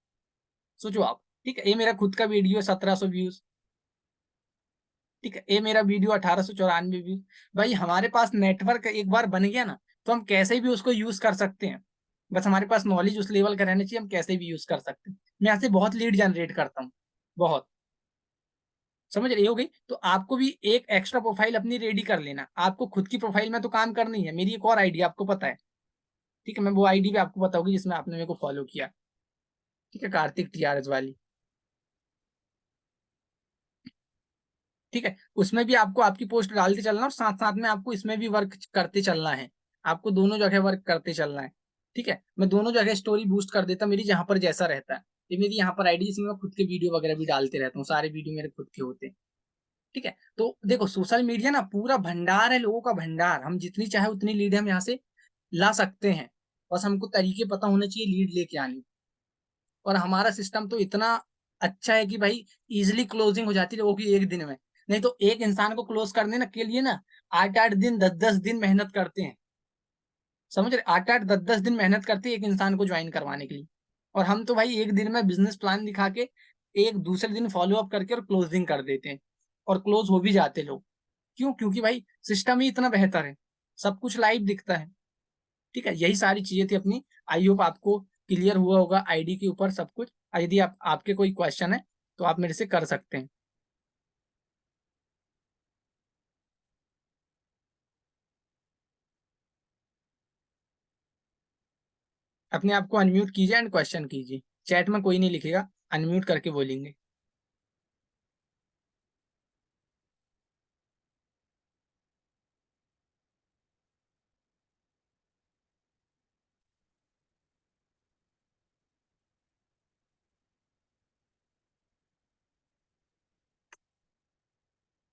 सोचो आप, ठीक है। ये मेरा खुद का वीडियो 1700 व्यूज, ठीक है, ये मेरा वीडियो 1894 व्यू। भाई हमारे पास नेटवर्क एक बार बन गया ना, तो हम कैसे भी उसको यूज कर सकते हैं। बस हमारे पास नॉलेज उस लेवल का रहना चाहिए, हम कैसे भी यूज कर सकते हैं। मैं यहाँ से बहुत लीड जनरेट करता हूँ, बहुत। समझ रही हो गई? तो आपको भी एक एक्स्ट्रा प्रोफाइल अपनी रेडी कर लेना। आपको खुद की प्रोफाइल में तो काम करनी है। मेरी एक और आईडी आपको पता है, ठीक है, मैं वो आईडी भी आपको बताऊंगी जिसमें आपने मेरे को फॉलो किया, ठीक है, कार्तिक टीआरएस वाली। ठीक है, उसमें भी आपको आपकी पोस्ट डालते चलना और साथ साथ में आपको इसमें भी वर्क करते चलना है। आपको दोनों जगह वर्क करते चलना है। ठीक है, मैं दोनों जगह स्टोरी बूस्ट कर देता मेरी, जहां पर जैसा रहता है। ये मेरी यहाँ पर आईडी, जिसमें मैं खुद के वीडियो वगैरह भी डालते रहता हूँ, सारे वीडियो मेरे खुद के होते हैं। ठीक है, तो देखो सोशल मीडिया ना पूरा भंडार है, लोगों का भंडार। हम जितनी चाहे उतनी लीड हम यहाँ से ला सकते हैं। बस हमको तरीके पता होने चाहिए लीड लेके आने। और हमारा सिस्टम तो इतना अच्छा है कि भाई इजिली क्लोजिंग हो जाती है लोगों की एक दिन में। नहीं तो एक इंसान को क्लोज करने ना के लिए ना 8-8 दिन 10-10 दिन मेहनत करते हैं। समझ रहे? 8-8 10-10 दिन मेहनत करते हैं एक इंसान को ज्वाइन करवाने के लिए। और हम तो भाई एक दिन में बिजनेस प्लान दिखा के एक दूसरे दिन फॉलो अप करके और क्लोजिंग कर देते हैं। और क्लोज हो भी जाते लोग। क्यों? क्योंकि भाई सिस्टम ही इतना बेहतर है, सब कुछ लाइव दिखता है। ठीक है, यही सारी चीजें थी अपनी। आई होप आपको क्लियर हुआ होगा आईडी के ऊपर सब कुछ। यदि आपके कोई क्वेश्चन है तो आप मेरे से कर सकते हैं। अपने आप को अनम्यूट कीजिए एंड क्वेश्चन कीजिए। चैट में कोई नहीं लिखेगा, अनम्यूट करके बोलेंगे।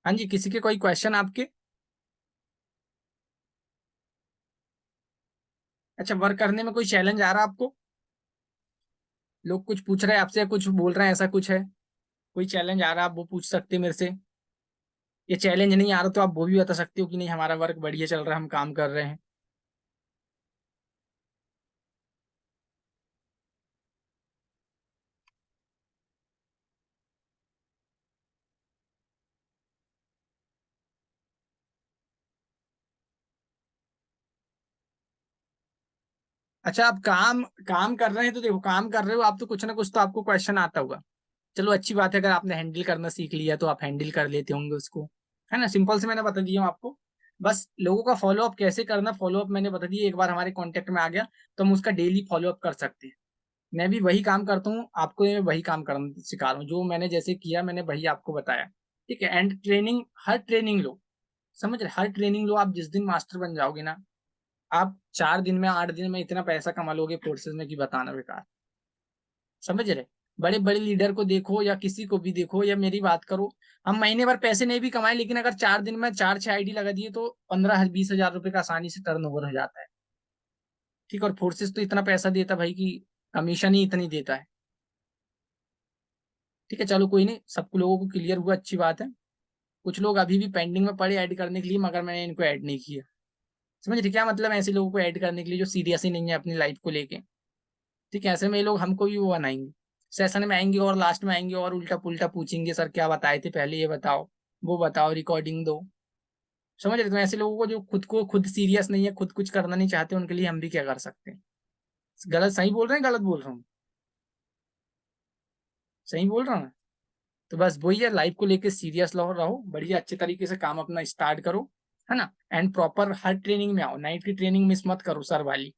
हाँ जी, किसी के कोई क्वेश्चन आपके? अच्छा, वर्क करने में कोई चैलेंज आ रहा है आपको? लोग कुछ पूछ रहे हैं आपसे या कुछ बोल रहे हैं, ऐसा कुछ है? कोई चैलेंज आ रहा है, आप वो पूछ सकते हैं मेरे से। ये चैलेंज नहीं आ रहा तो आप वो भी बता सकते हो कि नहीं हमारा वर्क बढ़िया चल रहा है, हम काम कर रहे हैं। अच्छा, आप काम काम कर रहे हैं तो देखो, काम कर रहे हो आप तो कुछ ना कुछ तो आपको क्वेश्चन आता होगा। चलो अच्छी बात है, अगर आपने हैंडल करना सीख लिया तो आप हैंडल कर लेते होंगे उसको। है ना? सिंपल से मैंने बता दिया हूँ आपको। बस लोगों का फॉलो अप कैसे करना, फॉलो अप मैंने बता दिया। एक बार हमारे कांटेक्ट में आ गया तो हम उसका डेली फॉलो अप कर सकते हैं। मैं भी वही काम करता हूँ, आपको ये वही काम करना सिखा रहा हूँ। जो मैंने जैसे किया मैंने वही आपको बताया। ठीक है, एंड ट्रेनिंग, हर ट्रेनिंग लो। समझ रहे? हर ट्रेनिंग लो। आप जिस दिन मास्टर बन जाओगे ना, आप 4 दिन में 8 दिन में इतना पैसा कमा लोगे कोर्सेज में कि बताना बेकार। समझ रहे? बड़े बड़े लीडर को देखो या किसी को भी देखो या मेरी बात करो, हम महीने भर पैसे नहीं भी कमाए, लेकिन अगर 4 दिन में 4-6 आईडी लगा दिए तो 15-20 हजार रुपए का आसानी से टर्नओवर हो जाता है। ठीक, और फोर्सेस तो इतना पैसा देता भाई कि कमीशन ही इतनी देता है। ठीक है, चलो कोई नहीं, सब लोगों को क्लियर हुआ, अच्छी बात है। कुछ लोग अभी भी पेंडिंग में पड़े ऐड करने के लिए, मगर मैंने इनको ऐड नहीं किया। समझ रहे क्या मतलब? ऐसे लोगों को ऐड करने के लिए जो सीरियस ही नहीं है अपनी लाइफ को लेके। ठीक है, ऐसे में ये लोग हमको भी वो बनाएंगे, सेशन में आएंगे और लास्ट में आएंगे और उल्टा पुल्टा पूछेंगे, सर क्या बताए थे पहले ये बताओ, वो बताओ, रिकॉर्डिंग दो। समझ रहे? तो ऐसे लोगों को जो खुद को खुद सीरियस नहीं है, खुद कुछ करना नहीं चाहते, उनके लिए हम भी क्या कर सकते हैं? गलत सही बोल रहे हैं, गलत बोल रहा हूँ? सही बोल रहा हूँ? तो बस वही है, लाइफ को लेके सीरियस रहो, बढ़िया अच्छे तरीके से काम अपना स्टार्ट करो। है ना? एंड प्रॉपर हर ट्रेनिंग में आओ, नाइट की ट्रेनिंग मिस मत करो सर वाली।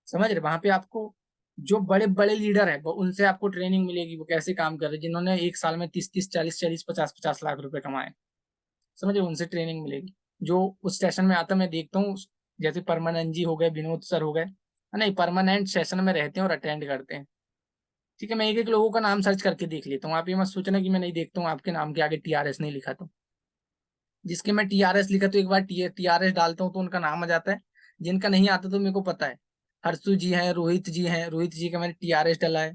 समझ रहे? वहां पे आपको जो बड़े बड़े लीडर है वो, उनसे आपको ट्रेनिंग मिलेगी, वो कैसे काम कर रहे हैं, जिन्होंने एक साल में 30-30 40-40 50-50 लाख रुपए कमाए। समझ रहे? उनसे ट्रेनिंग मिलेगी। जो उस सेशन में आता मैं देखता हूँ, जैसे परमानंद जी हो गए, विनोद सर हो गए, नहीं परमानेंट सेशन में रहते हैं और अटेंड करते हैं। ठीक है, मैं एक एक लोगों का नाम सर्च करके देख लेता हूँ। आप ये मत सोचना कि मैं नहीं देखता हूँ, आपके नाम के आगे टीआरएस नहीं लिखा तो। जिसके मैं टीआरएस लिखा तो एक बार टीआरएस डालता हूँ तो उनका नाम आ जाता है। जिनका नहीं आता तो मेरे को पता है। हर्षु जी हैं, रोहित जी हैं, रोहित जी का मैंने टीआरएस डाला है।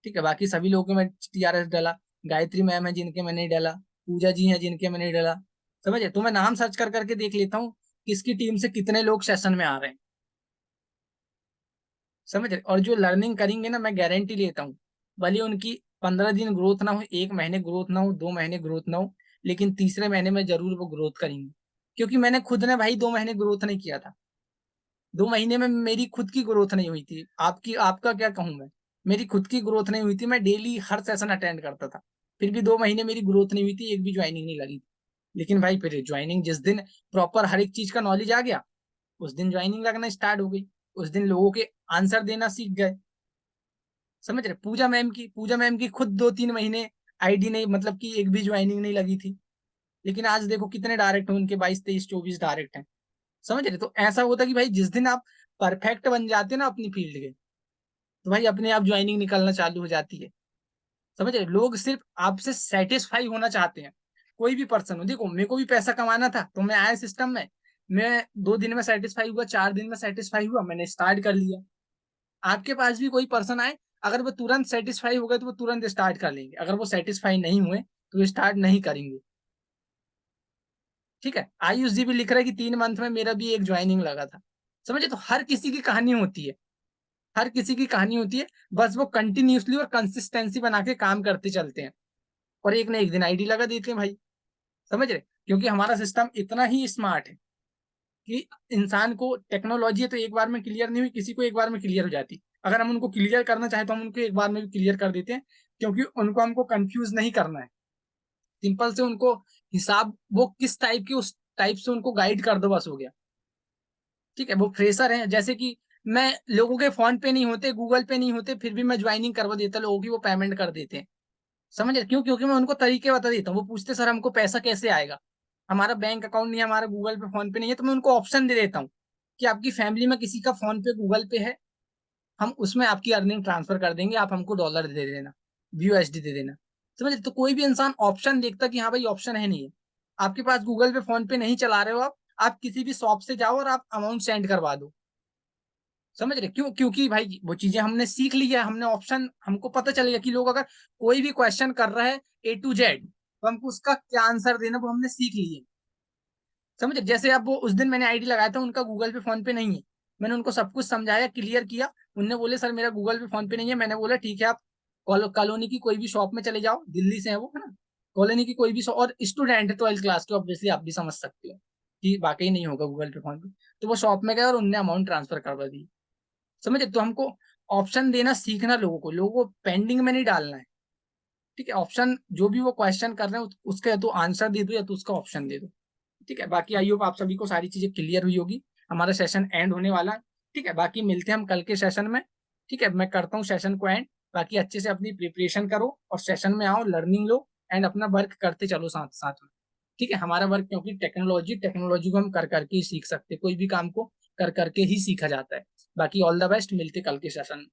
ठीक है, बाकी सभी लोगों के मैं टीआरएस डाला। गायत्री मैम है जिनके मैंने नहीं डाला, पूजा जी हैं जिनके मैंने नहीं डाला। समझे? तो मैं नाम सर्च कर करके देख लेता हूँ किसकी टीम से कितने लोग सेशन में आ रहे हैं। समझ रहे? और जो लर्निंग करेंगे ना, मैं गारंटी लेता हूँ, भले उनकी 15 दिन ग्रोथ ना हो, 1 महीने ग्रोथ ना हो, 2 महीने ग्रोथ ना हो, लेकिन तीसरे महीने में जरूर वो ग्रोथ करेंगे, क्योंकि मैंने खुद ने भाई 2 महीने ग्रोथ नहीं किया था। 2 महीने में मेरी खुद की ग्रोथ नहीं हुई थी। आपका क्या कहूं मैं, मेरी खुद की ग्रोथ नहीं हुई थी। मैं डेली हर सेशन अटेंड करता था, फिर भी 2 महीने मेरी ग्रोथ नहीं हुई थी, एक भी ज्वाइनिंग नहीं लगी थी। लेकिन भाई फिर ज्वाइनिंग जिस दिन प्रॉपर हर एक चीज का नॉलेज आ गया, उस दिन ज्वाइनिंग लगना स्टार्ट हो गई। उस दिन लोगों के आंसर देना सीख गए। समझ रहे? पूजा मैम की खुद 2-3 महीने आईडी नहीं, मतलब कि एक भी ज्वाइनिंग नहीं लगी थी। लेकिन आज देखो कितने डायरेक्ट हैं उनके, 22-23-24 डायरेक्ट हैं। समझ रहे? तो ऐसा होता है कि भाई जिस दिन आप परफेक्ट बन जाते हैं ना अपनी फील्ड के, तो भाई अपने आप ज्वाइनिंग निकलना चालू हो जाती है। समझ रहे? लोग सिर्फ आपसे सेटिस्फाई होना चाहते हैं। कोई भी पर्सन हो, देखो मेरे को भी पैसा कमाना था तो मैं आया सिस्टम में। मैं 2 दिन में सेटिस्फाई हुआ, 4 दिन में सेटिस्फाई हुआ, मैंने स्टार्ट कर लिया। आपके पास भी कोई पर्सन आए, अगर वो तुरंत सेटिस्फाई हो गए तो वो तुरंत स्टार्ट कर लेंगे, अगर वो सेटिस्फाई नहीं हुए तो वो स्टार्ट नहीं करेंगे। ठीक है? आयुष जी भी लिख रहे हैं कि 3 मंथ में मेरा भी एक ज्वाइनिंग लगा था। समझे? तो हर किसी की कहानी होती है, हर किसी की कहानी होती है। बस वो कंटिन्यूसली और कंसिस्टेंसी बना के काम करते चलते हैं, और एक ना एक दिन आईडी लगा देते हैं भाई। समझ रहे? क्योंकि हमारा सिस्टम इतना ही स्मार्ट है कि इंसान को टेक्नोलॉजी है तो एक बार में क्लियर नहीं हुई, किसी को एक बार में क्लियर हो जाती। अगर हम उनको क्लियर करना चाहें तो हम उनको एक बार में भी क्लियर कर देते हैं, क्योंकि उनको हमको कंफ्यूज नहीं करना है। सिंपल से उनको हिसाब वो किस टाइप की, उस टाइप से उनको गाइड कर दो, बस हो गया। ठीक है? वो फ्रेशर है, जैसे कि मैं, लोगों के फोन पे नहीं होते, गूगल पे नहीं होते, फिर भी मैं ज्वाइनिंग करवा देता लोगों की, वो पेमेंट कर देते हैं। समझ रहे? क्यों? क्योंकि मैं उनको तरीके बता देता हूँ। वो पूछते सर हमको पैसा कैसे आएगा, हमारा बैंक अकाउंट नहीं है, हमारा गूगल पे फोन पे नहीं है, तो मैं उनको ऑप्शन दे देता हूँ कि आपकी फैमिली में किसी का फोन पे गूगल पे है, हम उसमें आपकी अर्निंग ट्रांसफर कर देंगे, आप हमको डॉलर दे देना, यूएसडी दे देना। समझ रहे? तो कोई भी इंसान ऑप्शन देखता कि हाँ भाई ऑप्शन है, नहीं है आपके पास, गूगल पे फोन पे नहीं चला रहे हो आप किसी भी शॉप से जाओ और आप अमाउंट सेंड करवा दो। समझ रहे? क्यों? क्योंकि भाई वो चीजें हमने सीख ली है, हमने ऑप्शन, हमको पता चलेगा कि लोग अगर कोई भी क्वेश्चन कर रहा है A to Z, तो हमको उसका क्या आंसर देना वो हमने सीख ली है। समझ रहे? जैसे अब वो उस दिन मैंने आईडी लगाया था, उनका गूगल पे फोन पे नहीं है, मैंने उनको सब कुछ समझाया, क्लियर किया। उनने बोले सर मेरा गूगल पे फोन पे नहीं है। मैंने बोला ठीक है, आप कॉलोनी की कोई भी शॉप में चले जाओ, दिल्ली से है वो, है ना, कॉलोनी की कोई भी शॉप, और स्टूडेंट है 12th क्लास के, ऑब्वियसली आप भी समझ सकते हो कि वाकई नहीं होगा गूगल पे फोन पे। तो वो शॉप में गए और उनने अमाउंट ट्रांसफर करवा दी। समझे? तो हमको ऑप्शन देना सीखना, लोगों को पेंडिंग में नहीं डालना है। ठीक है? ऑप्शन जो भी वो क्वेश्चन कर रहे हैं उसका या तो आंसर दे दो या तो उसका ऑप्शन दे दो। ठीक है? बाकी आई होप आप सभी को सारी चीजें क्लियर हुई होगी। हमारा सेशन एंड होने वाला है। ठीक है? बाकी मिलते हैं हम कल के सेशन में। ठीक है? मैं करता हूँ सेशन को एंड। बाकी अच्छे से अपनी प्रिपरेशन करो और सेशन में आओ, लर्निंग लो एंड अपना वर्क करते चलो साथ साथ में। ठीक है? हमारा वर्क, क्योंकि टेक्नोलॉजी को हम कर करके ही सीख सकते, कोई भी काम को कर करके ही सीखा जाता है। बाकी ऑल द बेस्ट, मिलते कल के सेशन में।